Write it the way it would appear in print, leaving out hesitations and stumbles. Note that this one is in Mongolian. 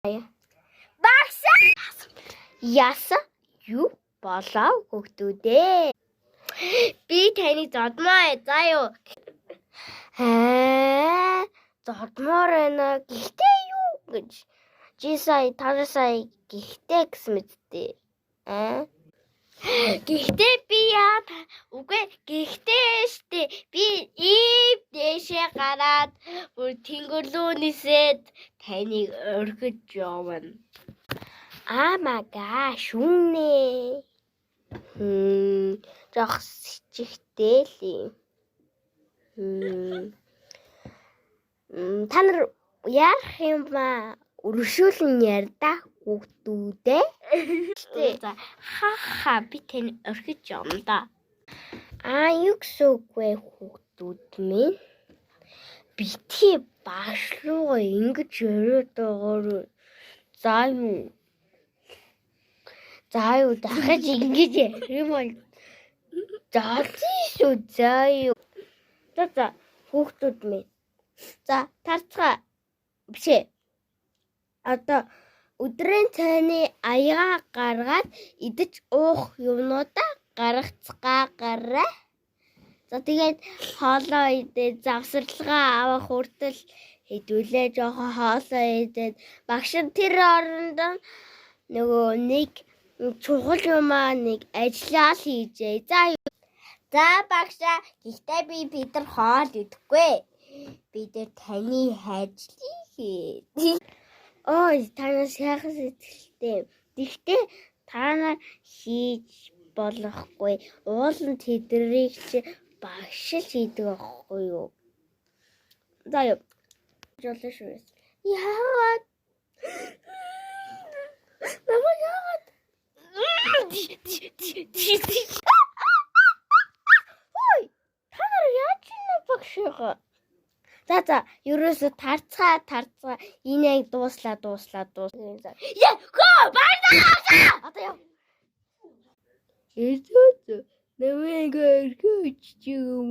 Багш яасан юу болов хүүхдүүдээ? Би таныг зодмоо заа юу. Зодмоор байна. Гэхдээ юу гэж чи сая танасаа гэхдээ гэсэн мэдтээ. Гэхдээ би яа үгүй гэхдээ штэ би дээшээ гараад бүр тэнгэр рүү нисээд таныг орхиж явна. My gosh, үнэ. Жох сичгтэй л юм. Та нар яах юм ба өршөөлн ярьда хүүхдүүдээ. За ха би тань орхиж явна да. Юу гэсэн үг вэ хүүхдүүд минь? Бити багш руу ингэж яриад байгаа. За юу дахиж ингэж ярих юм бол шүү заа юу. За хүүхдүүд минь. За тарцгаа бишээ. Одоо өдрийн цайны аяга гаргаад идэж уух юмнуудаа гаргацгаагаарай. За тэгээд хоолоо идээд завсарлагаа авах хүртэл хэдүүлээ жоохон хоолоо идээд багш тэр орондоо нөгөө нэг чухал юмаа нэг ажиллаа л хийжээ. За багшаа гэхдээ би Питер хоол идэхгүй. Бид таны ажлыг хээ. Ой танаас яхас итгэлтэй. Гэхдээ та нар хийж болохгүй. Уулын тэдрийг чи багш л хийдэг байхгүй юу? За юу. Жолоо шүү. Яагаад? Намайг яагаад? Ой, та нар яаж ийна багшгаа? За ерөөсө тарцгаа энийг дууслаа. Яа, гоо баана. Одоо яа. Намайг орхиж юм.